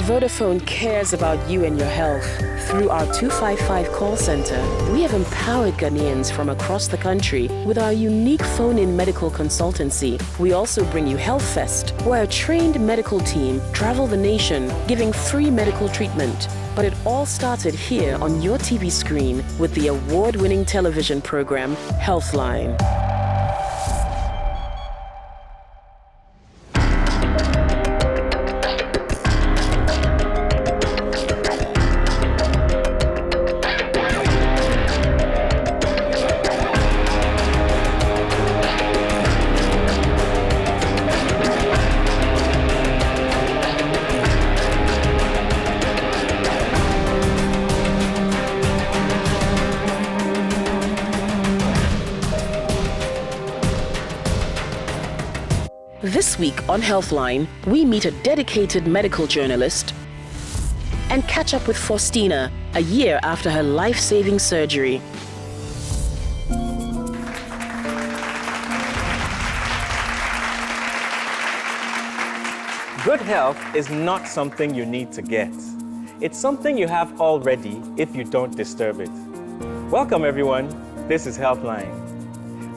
Vodafone cares about you and your health. Through our 255 call center, we have empowered Ghanaians from across the country with our unique phone-in medical consultancy. We also bring you Health Fest, where a trained medical team travel the nation giving free medical treatment. But it all started here on your TV screen with the award-winning television program, Healthline. This week on Healthline, we meet a dedicated medical journalist and catch up with Faustina a year after her life-saving surgery. Good health is not something you need to get. It's something you have already if you don't disturb it. Welcome, everyone. This is Healthline.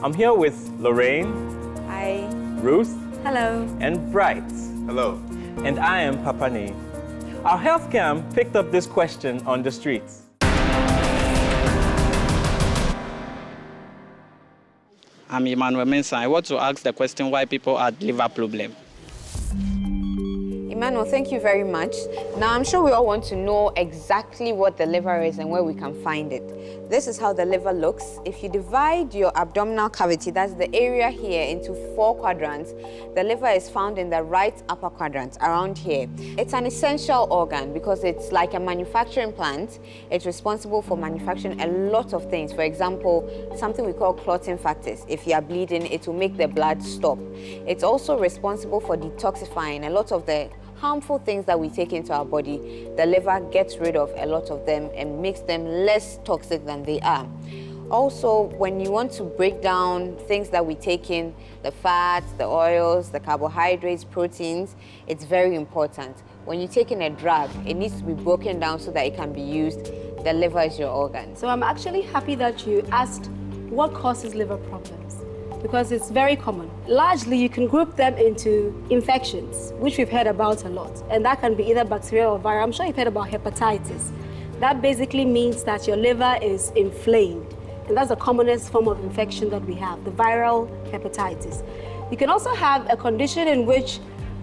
I'm here with Lorraine. Hi. Ruth. Hello. And Bright. Hello. And I am Papani. Our health cam picked up this question on the streets. I'm Emmanuel Mensah. I want to ask the question why people have liver problem. Emmanuel, thank you very much. Now, I'm sure we all want to know exactly what the liver is and where we can find it. This is how the liver looks. If you divide your abdominal cavity, that's the area here, into 4 quadrants, the liver is found in the right upper quadrant, around here. It's an essential organ because it's like a manufacturing plant. It's responsible for manufacturing a lot of things. For example, something we call clotting factors. If you are bleeding, it will make the blood stop. It's also responsible for detoxifying a lot of the harmful things that we take into our body. The liver gets rid of a lot of them and makes them less toxic than they are. Also, when you want to break down things that we take in, the fats, the oils, the carbohydrates, proteins, it's very important. When you take in a drug, it needs to be broken down so that it can be used. The liver is your organ. So I'm actually happy that you asked what causes liver problems, because it's very common. Largely, you can group them into infections, which we've heard about a lot. And that can be either bacterial or viral. I'm sure you've heard about hepatitis. That basically means that your liver is inflamed. And that's the commonest form of infection that we have, the viral hepatitis. You can also have a condition in which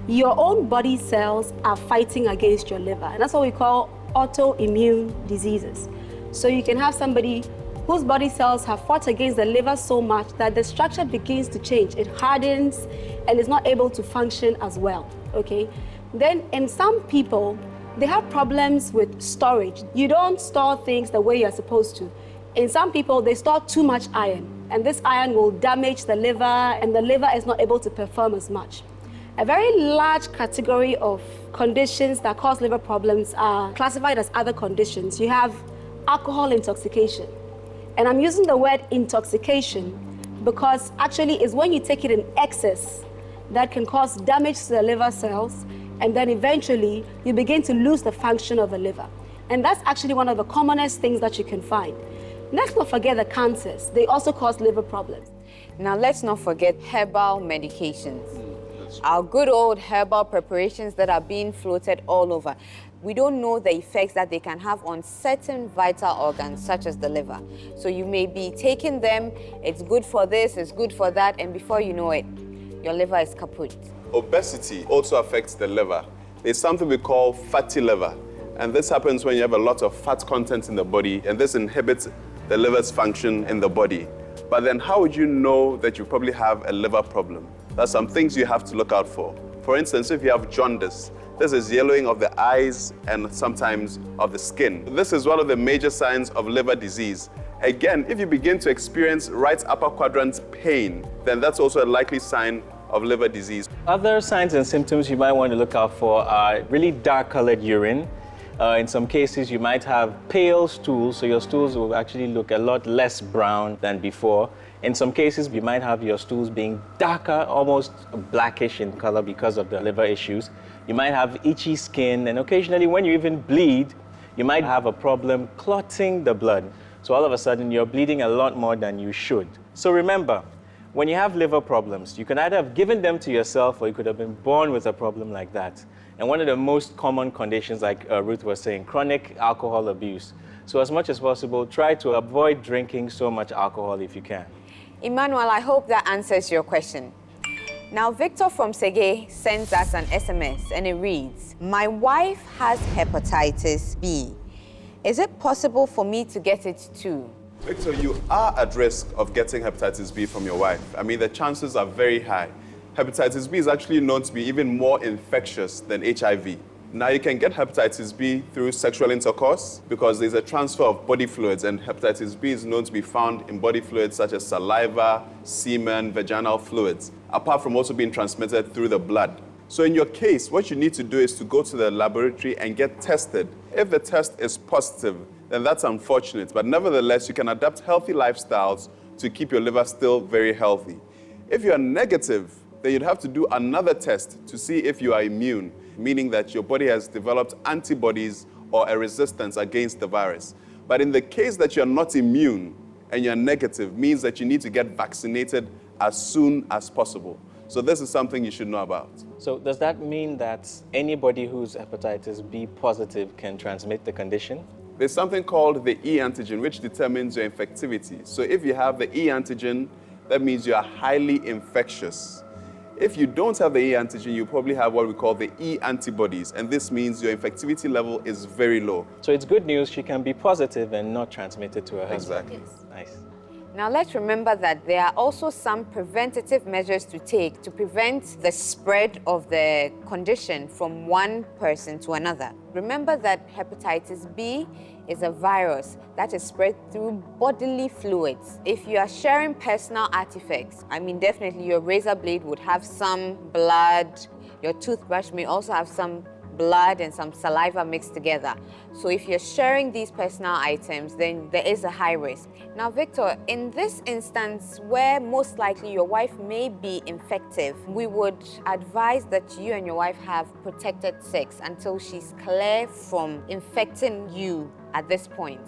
your own body cells are fighting against your liver. And that's what we call autoimmune diseases. So you can have somebody whose body cells have fought against the liver so much that the structure begins to change. It hardens and is not able to function as well, okay? Then in some people, they have problems with storage. You don't store things the way you're supposed to. In some people, they store too much iron, and this iron will damage the liver, and the liver is not able to perform as much. A very large category of conditions that cause liver problems are classified as other conditions. You have alcohol intoxication. And I'm using the word intoxication because actually it's when you take it in excess that can cause damage to the liver cells, and then eventually you begin to lose the function of the liver. And that's actually one of the commonest things that you can find. Let's not forget the cancers. They also cause liver problems. Now, let's not forget herbal medications. Our good old herbal preparations that are being floated all over. We don't know the effects that they can have on certain vital organs, such as the liver. So you may be taking them, it's good for this, it's good for that, and before you know it, your liver is kaput. Obesity also affects the liver. There's something we call fatty liver. And this happens when you have a lot of fat content in the body, and this inhibits the liver's function in the body. But then how would you know that you probably have a liver problem? There's some things you have to look out for. For instance, if you have jaundice, this is yellowing of the eyes and sometimes of the skin. This is one of the major signs of liver disease. Again, if you begin to experience right upper quadrant pain, then that's also a likely sign of liver disease. Other signs and symptoms you might want to look out for are really dark-colored urine. In some cases, you might have pale stools, so your stools will actually look a lot less brown than before. In some cases, you might have your stools being darker, almost blackish in color because of the liver issues. You might have itchy skin, and occasionally when you even bleed, you might have a problem clotting the blood. So all of a sudden, you're bleeding a lot more than you should. So remember, when you have liver problems, you can either have given them to yourself or you could have been born with a problem like that. And one of the most common conditions, like Ruth was saying, chronic alcohol abuse. So as much as possible, try to avoid drinking so much alcohol if you can. Emmanuel, I hope that answers your question. Now, Victor from Sege sends us an SMS and it reads, "My wife has hepatitis B. Is it possible for me to get it too?" Victor, you are at risk of getting hepatitis B from your wife. I mean, the chances are very high. Hepatitis B is actually known to be even more infectious than HIV. Now, you can get hepatitis B through sexual intercourse because there's a transfer of body fluids, and hepatitis B is known to be found in body fluids such as saliva, semen, vaginal fluids, apart from also being transmitted through the blood. So in your case, what you need to do is to go to the laboratory and get tested. If the test is positive, then that's unfortunate, but nevertheless, you can adapt healthy lifestyles to keep your liver still very healthy. If you're negative, then you'd have to do another test to see if you are immune, meaning that your body has developed antibodies or a resistance against the virus. But in the case that you're not immune and you're negative, means that you need to get vaccinated as soon as possible. So this is something you should know about. So does that mean that anybody who's hepatitis B positive can transmit the condition? There's something called the E antigen, which determines your infectivity. So if you have the E antigen, that means you are highly infectious. If you don't have the E antigen, you probably have what we call the E antibodies, and this means your infectivity level is very low. So it's good news she can be positive and not transmit it to her husband. Exactly. Yes. Nice. Now, let's remember that there are also some preventative measures to take to prevent the spread of the condition from one person to another. Remember that hepatitis B is a virus that is spread through bodily fluids. If you are sharing personal artifacts, I mean, definitely your razor blade would have some blood, your toothbrush may also have some blood and some saliva mixed together. So if you're sharing these personal items, then there is a high risk. Now, Victor, in this instance where most likely your wife may be infective, we would advise that you and your wife have protected sex until she's clear from infecting you at this point.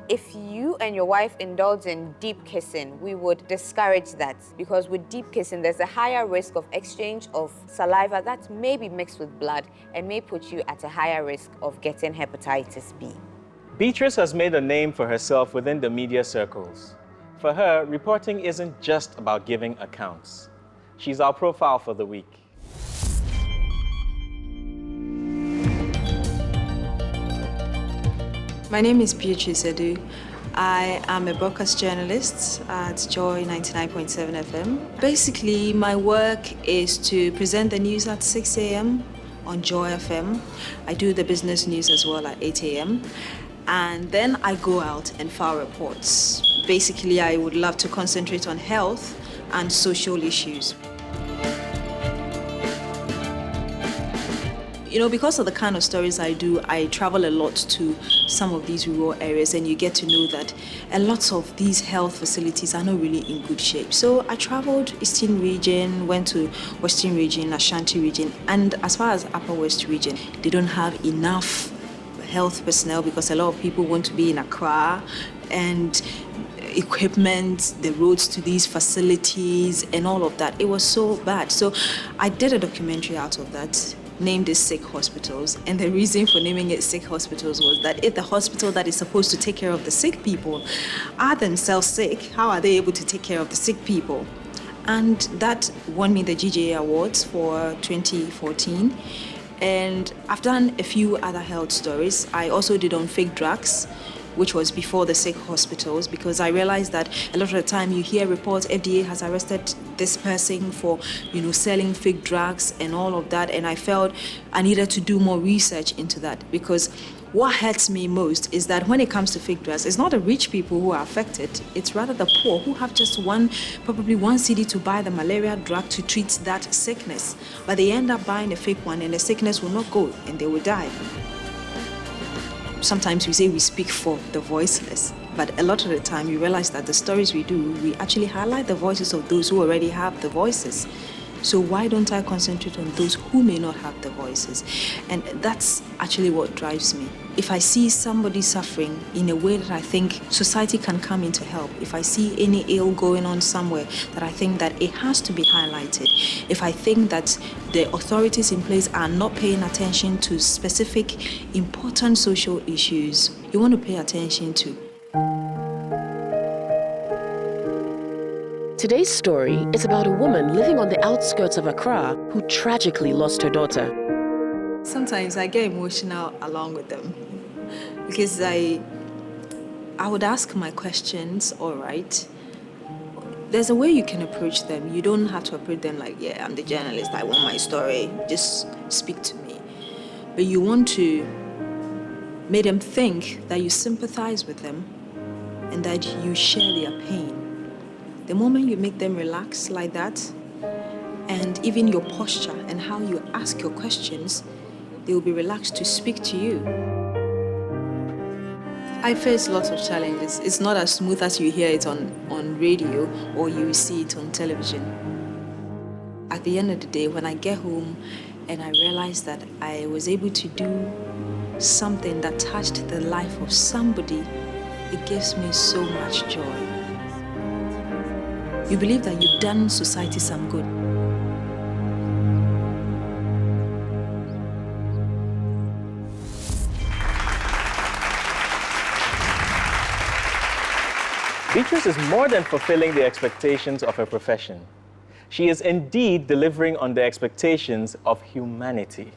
If you and your wife indulge in deep kissing, we would discourage that because with deep kissing, there's a higher risk of exchange of saliva that may be mixed with blood and may put you at a higher risk of getting hepatitis B. Beatrice has made a name for herself within the media circles. For her, reporting isn't just about giving accounts. She's our profile for the week. My name is Beatrice Edu. I am a broadcast journalist at Joy 99.7 FM. Basically, my work is to present the news at 6 a.m. on Joy FM. I do the business news as well at 8 a.m. And then I go out and file reports. Basically, I would love to concentrate on health and social issues. You know, because of the kind of stories I do, I travel a lot to some of these rural areas, and you get to know that a lot of these health facilities are not really in good shape. So I traveled Eastern region, went to Western region, Ashanti region, and as far as Upper West region, they don't have enough health personnel because a lot of people want to be in Accra, and equipment, the roads to these facilities and all of that. It was so bad. So I did a documentary out of that, named it Sick Hospitals, and the reason for naming it Sick Hospitals was that if the hospital that is supposed to take care of the sick people are themselves sick, how are they able to take care of the sick people? And that won me the GJA Awards for 2014. And I've done a few other health stories. I also did on fake drugs, which was before the sick hospitals, because I realized that a lot of the time you hear reports, FDA has arrested this person for, selling fake drugs and all of that. And I felt I needed to do more research into that, because what hurts me most is that when it comes to fake drugs, it's not the rich people who are affected. It's rather the poor who have just probably one cedi to buy the malaria drug to treat that sickness. But they end up buying a fake one and the sickness will not go and they will die. Sometimes we say we speak for the voiceless, But a lot of the time, you realize that the stories we do, we actually highlight the voices of those who already have the voices. So why don't I concentrate on those who may not have the voices? And that's actually what drives me. If I see somebody suffering in a way that I think society can come in to help, if I see any ill going on somewhere that I think that it has to be highlighted, if I think that the authorities in place are not paying attention to specific important social issues, you want to pay attention to. Today's story is about a woman living on the outskirts of Accra who tragically lost her daughter. Sometimes I get emotional along with them because I would ask my questions, all right. There's a way you can approach them. You don't have to approach them like, yeah, I'm the journalist, I want my story, just speak to me. But you want to make them think that you sympathize with them and that you share their pain. The moment you make them relax like that, and even your posture and how you ask your questions, they will be relaxed to speak to you. I face lots of challenges. It's not as smooth as you hear it on radio or you see it on television. At the end of the day, when I get home and I realize that I was able to do something that touched the life of somebody, it gives me so much joy. You believe that you've done society some good. Beatrice is more than fulfilling the expectations of her profession. She is indeed delivering on the expectations of humanity.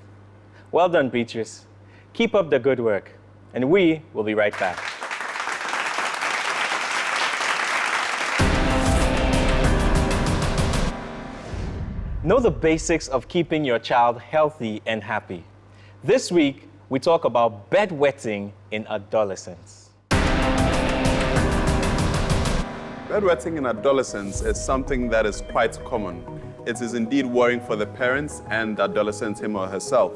Well done, Beatrice. Keep up the good work, and we will be right back. Know the basics of keeping your child healthy and happy. This week, we talk about bedwetting in adolescents. Bedwetting in adolescence is something that is quite common. It is indeed worrying for the parents and the adolescent, him or herself.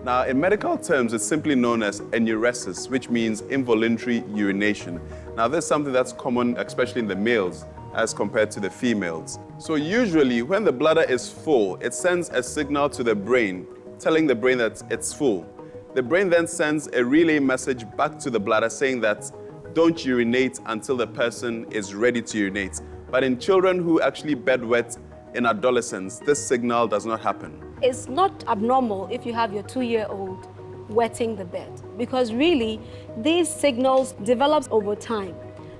Now, in medical terms, it's simply known as enuresis, which means involuntary urination. Now, this is something that's common, especially in the males, as compared to the females. So usually, when the bladder is full, it sends a signal to the brain, telling the brain that it's full. The brain then sends a relay message back to the bladder saying that don't urinate until the person is ready to urinate. But in children who actually bedwet in adolescence, this signal does not happen. It's not abnormal if you have your 2-year-old wetting the bed, because really, these signals develop over time.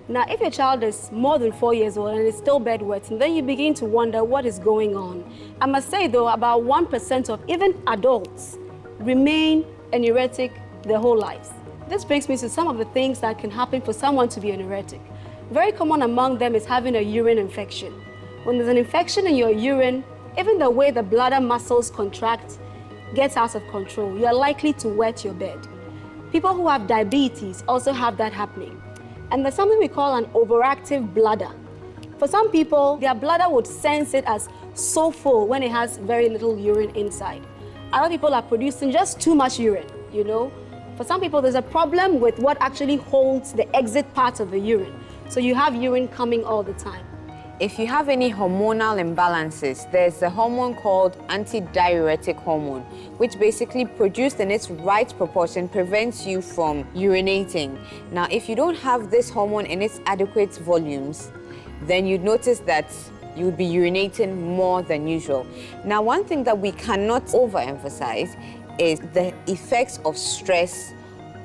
Now, if your child is more than 4 years old and is still bedwetting, then you begin to wonder what is going on. I must say, though, about 1% of even adults remain anuretic their whole lives. This brings me to some of the things that can happen for someone to be anuretic. Very common among them is having a urine infection. When there's an infection in your urine, even the way the bladder muscles contract gets out of control, you're likely to wet your bed. People who have diabetes also have that happening. And there's something we call an overactive bladder. For some people, their bladder would sense it as so full when it has very little urine inside. Other people are producing just too much urine, you know. For some people, there's a problem with what actually holds the exit part of the urine. So you have urine coming all the time. If you have any hormonal imbalances, there's a hormone called antidiuretic hormone, which basically produced in its right proportion prevents you from urinating. Now, if you don't have this hormone in its adequate volumes, then you'd notice that you would be urinating more than usual. Now, one thing that we cannot overemphasize is the effects of stress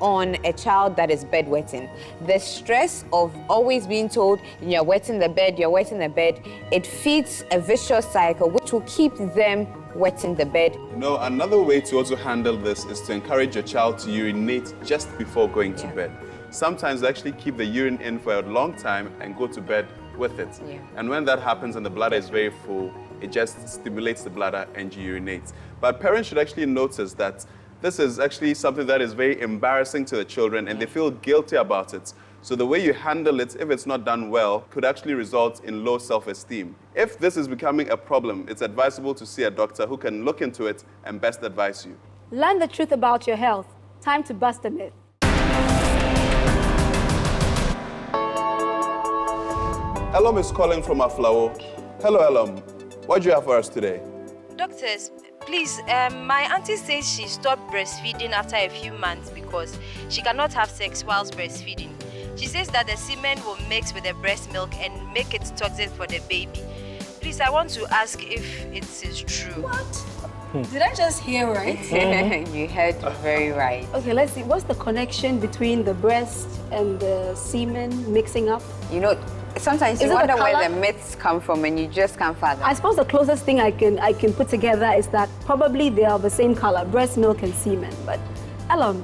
on a child that is bedwetting. The stress of always being told you're wetting the bed, it feeds a vicious cycle which will keep them wetting the bed. No, another way to also handle this is to encourage your child to urinate just before going to bed. Sometimes they actually keep the urine in for a long time and go to bed with it. And when that happens and the bladder is very full, it just stimulates the bladder and you urinate. But parents should actually notice that this is actually something that is very embarrassing to the children and they feel guilty about it. So the way you handle it, if it's not done well, could actually result in low self-esteem. If this is becoming a problem, it's advisable to see a doctor who can look into it and best advise you. Learn the truth about your health. Time to bust a myth. Elam is calling from Aflao. Hello, Elam. What do you have for us today? Doctors, please, my auntie says she stopped breastfeeding after a few months because she cannot have sex whilst breastfeeding. She says that the semen will mix with the breast milk and make it toxic for the baby. Please, I want to ask if it is true. What? Did I just hear right? You heard very right. Okay, let's see. What's the connection between the breast and the semen mixing up? You know, sometimes you wonder where the myths come from and you just can't fathom. I suppose the closest thing I can put together is that probably they are the same color, breast milk and semen. But Elam,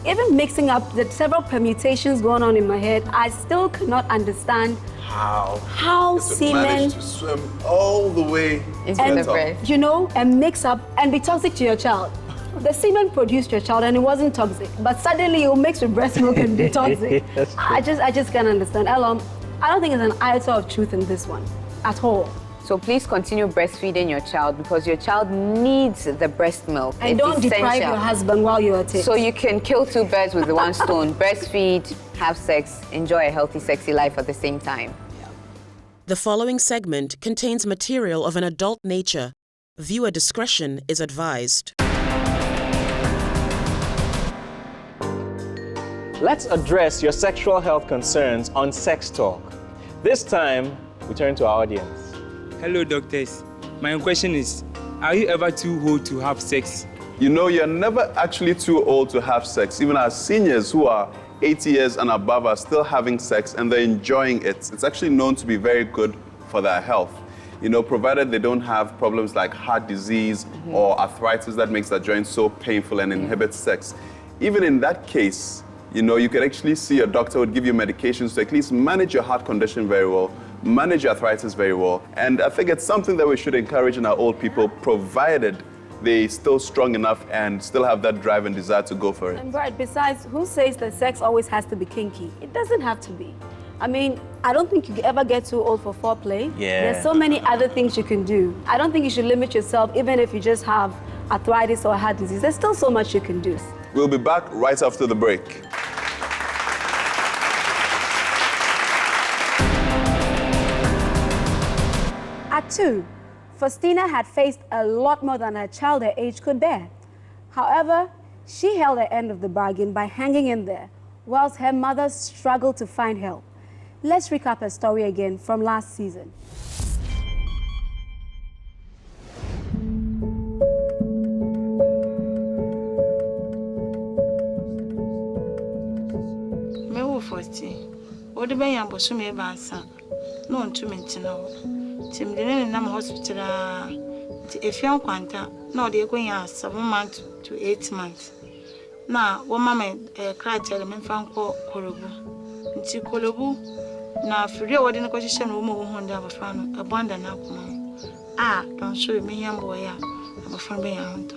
even mixing up the several permutations going on in my head, I still cannot understand how semen managed to swim all the way into the breast. You know, and mix up and be toxic to your child. The semen produced your child and it wasn't toxic, but suddenly it will mix with breast milk and be toxic. I just can't understand. Elam, I don't think there's an iota of truth in this one at all. So please continue breastfeeding your child because your child needs the breast milk. And don't deprive your husband while you're at it. So you can kill two birds with one stone. Breastfeed, have sex, enjoy a healthy, sexy life at the same time. The following segment contains material of an adult nature. Viewer discretion is advised. Let's address your sexual health concerns on Sex Talk. This time, we turn to our audience. Hello, doctors. My question is, are you ever too old to have sex? You know, you're never actually too old to have sex. Even our seniors who are 80 years and above are still having sex and they're enjoying it. It's actually known to be very good for their health. You know, provided they don't have problems like heart disease or arthritis that makes their joints so painful and inhibits sex. Even in that case, you know, you could actually see a doctor who would give you medications to at least manage your heart condition very well, manage your arthritis very well. And I think it's something that we should encourage in our old people, provided they're still strong enough and still have that drive and desire to go for it. And Brad, besides, who says that sex always has to be kinky? It doesn't have to be. I mean, I don't think you ever get too old for foreplay. Yeah. There's so many other things you can do. I don't think you should limit yourself, even if you just have arthritis or heart disease. There's still so much you can do. We'll be back right after the break. At 2, Faustina had faced a lot more than her child her age could bear. However, she held the end of the bargain by hanging in there, whilst her mother struggled to find help. Let's recap her story again from last season. I'm hospital. If you're quanta, no, they're going out 7 months to 8 months. Now, one mamma cried element from Kolobu. It's Kolobu. Now, if you're in a position, we move on down a fan, abandon up. Ah, don't show me, young boy. I'm a friend behind.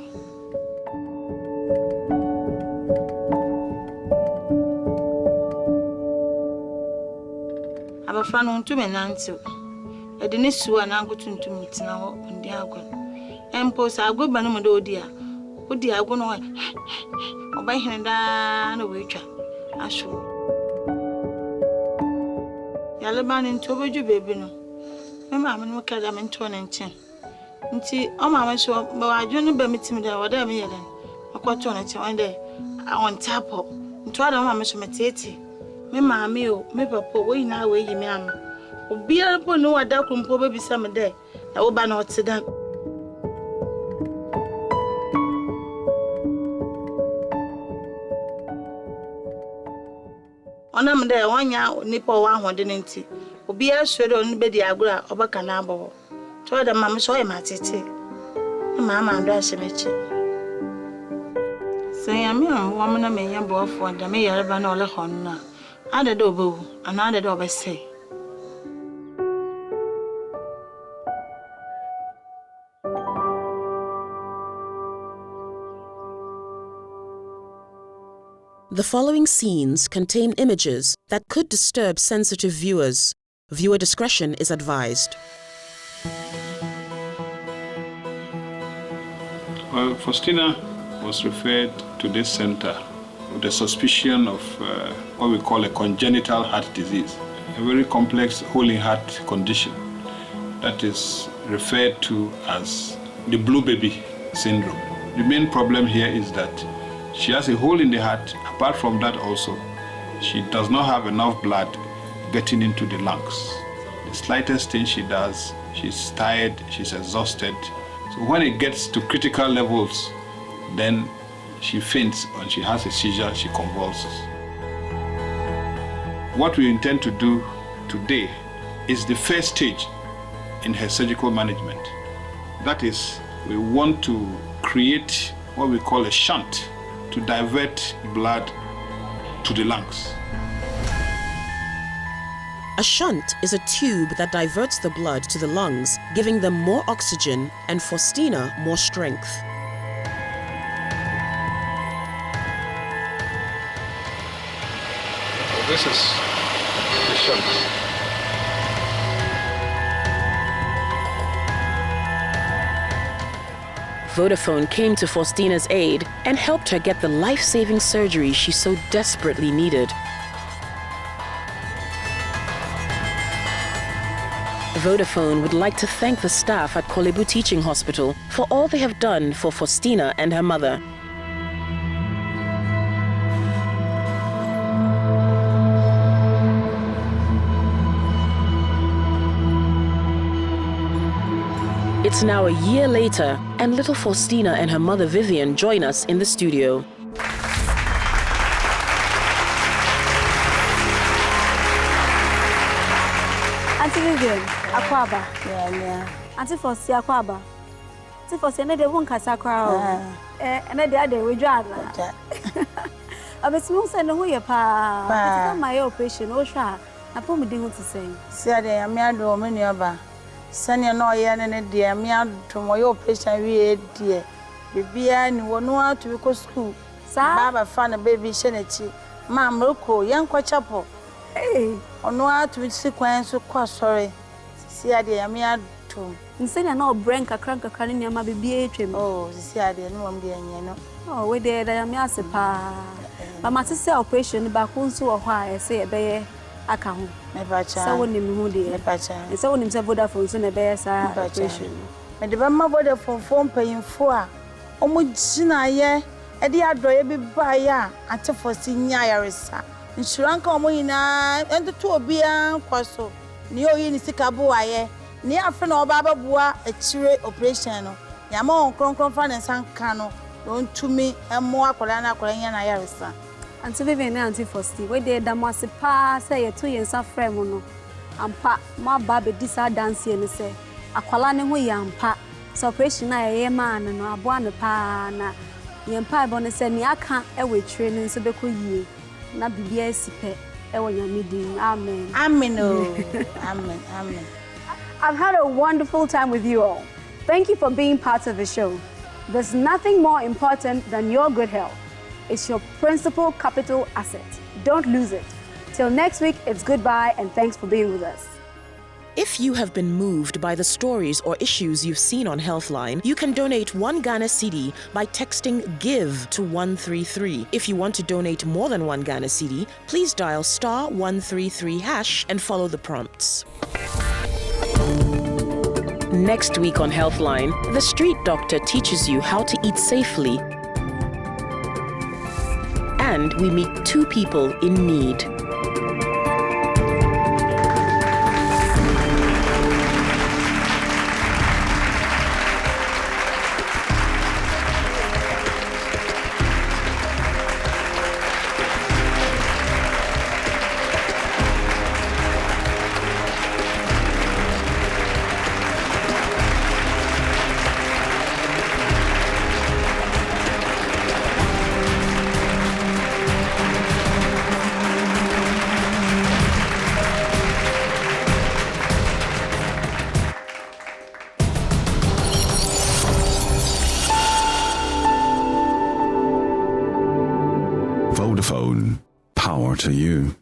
I'm a fan on 2 men. I didn't sue an uncle to meet now on the Algon. And post our good man, oh dear. Oh dear, I'm going to buy him down a waitress. I should. Yalaban in Toboju baby. My mamma no care them in 2 and 10. Until all my show, but I don't know meeting me whatever me then. I got on it one day. I want tap up. And try to mamma to me. Me mammy, me papa, way now, way you mean. Be able no other compo baby some day. I will ban out to them. On them there 1 year nipple 180. Will be a shred on bedi agra or bacanabo. Told the mamma saw him at it. Mamma and Dashimechi. Say, I'm a woman, a man, boy for the mayor of an ola honna. Added over, and added over say. The following scenes contain images that could disturb sensitive viewers. Viewer discretion is advised. Well, Faustina was referred to this center with a suspicion of what we call a congenital heart disease. a very complex hole in heart condition that is referred to as the blue baby syndrome. The main problem here is that she has a hole in the heart. Apart from that also, she does not have enough blood getting into the lungs. The slightest thing she does, she's tired, she's exhausted. So when it gets to critical levels, then she faints and she has a seizure, she convulses. What we intend to do today is the first stage in her surgical management. That is, we want to create what we call a shunt to divert blood to the lungs. A shunt is a tube that diverts the blood to the lungs, giving them more oxygen and Faustina more strength. This is the shunt. Vodafone came to Faustina's aid and helped her get the life-saving surgery she so desperately needed. Vodafone would like to thank the staff at Kolebu Teaching Hospital for all they have done for Faustina and her mother. It's now a year later, and little Faustina and her mother Vivian join us in the studio. Auntie Vivian, Akwaba. Yeah. Auntie Faustina, Akwaba. Auntie Faustina, they won't cast a crowd. And the other we drive. I was smooth and who your pa. My operation, oh, sure. I put me down to say. See, I am a woman, your Sanya no yan and dear me out to my operation we dear. Baby and one want to go school. Baba found a baby shenity. Mam Roko, young Quachapel. Hey, or no out to sequence so quite sorry. See, I dear me out to. And send an old brank a crank a carninia may be a trim. Oh, see, I didn't want to be any. Oh, we did. I am a pa. But my sister operation back home so a while, say a bear. Account. So him dear. And so himself Vodafone soon a bear operation. And the Bama Vodafone phone paying for. Omujina ye, a dear droy be by ya, at for senior Yarisa. And Shranka Moina and the two beer quasso. Neo in Sikabuaye, near friend or Baba Bua, a chire operation. Yamon Cron Fan and San Cano, don't to me and more Colana Colana Yarisa. Auntie Vivian and Auntie Faustina, where they damasi pa say 2 years of frame and pa my baby this are dancing and say Aqualani we pa so operation I man and a buana pa na yampa bonnet said Niaka away training so beku ye na BBS pe ewan your meeting. Amen. Amen. Amen. I've had a wonderful time with you all. Thank you for being part of the show. There's nothing more important than your good health. It's your principal capital asset. Don't lose it. Till next week, it's goodbye and thanks for being with us. If you have been moved by the stories or issues you've seen on Healthline, you can donate 1 Ghana cedi by texting GIVE to 133. If you want to donate more than 1 Ghana cedi, please dial *133# and follow the prompts. Next week on Healthline, the street doctor teaches you how to eat safely. And we meet 2 people in need. Vodafone, power to you.